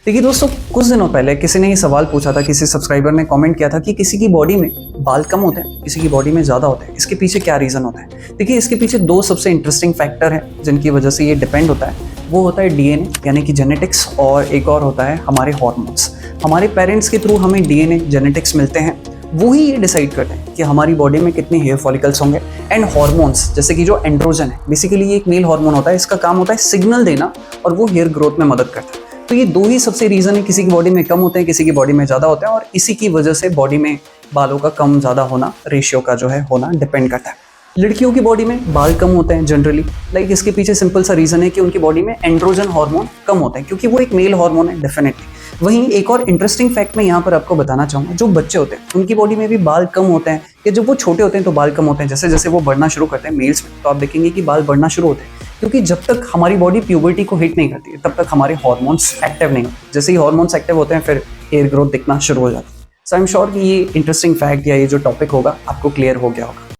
देखिए दोस्तों, कुछ दिनों पहले किसी ने ये सवाल पूछा था, किसी सब्सक्राइबर ने कमेंट किया था कि किसी की बॉडी में बाल कम होते हैं, किसी की बॉडी में ज़्यादा होते हैं, इसके पीछे क्या रीज़न होता है। देखिए, इसके पीछे दो सबसे इंटरेस्टिंग फैक्टर हैं जिनकी वजह से ये डिपेंड होता है। वो होता है डीएनए यानी कि जेनेटिक्स, और एक और होता है हमारे हॉर्मोन्स। हमारे पेरेंट्स के थ्रू हमें डीएनए जेनेटिक्स मिलते हैं, वो ही ये डिसाइड करते हैं कि हमारी बॉडी में कितने हेयर फॉलिकल्स होंगे। एंड हॉर्मोन्स जैसे कि जो एंड्रोजन है, बेसिकली ये एक मेल हार्मोन होता है, इसका काम होता है सिग्नल देना और वो हेयर ग्रोथ में मदद करता है। तो ये दो ही सबसे रीज़न है, किसी की बॉडी में कम होते हैं, किसी की बॉडी में ज़्यादा होते हैं, और इसी की वजह से बॉडी में बालों का कम ज़्यादा होना, रेशियो का जो है होना डिपेंड करता है। लड़कियों की बॉडी में बाल कम होते हैं जनरली, इसके पीछे सिंपल सा रीज़न है कि उनकी बॉडी में एंड्रोजन हार्मोन कम होते हैं, क्योंकि वो एक मेल हार्मोन है डेफिनेटली। वहीं एक और इंटरेस्टिंग फैक्ट मैं यहाँ पर आपको बताना चाहूँगा, जो बच्चे होते हैं उनकी बॉडी में भी बाल कम होते हैं, या जब वो छोटे होते हैं तो बाल कम होते हैं। जैसे जैसे वो बढ़ना शुरू करते हैं मेल्स में, तो आप देखेंगे कि बाल बढ़ना शुरू होते हैं, क्योंकि जब तक हमारी बॉडी प्यूबर्टी को हिट नहीं करती है तब तक हमारे हार्मोन्स एक्टिव नहीं होते। जैसे ही हार्मोन्स एक्टिव होते हैं फिर हेयर ग्रोथ दिखना शुरू हो जाती है। सो आई एम श्योर कि ये इंटरेस्टिंग फैक्ट या ये जो टॉपिक होगा आपको क्लियर हो गया होगा।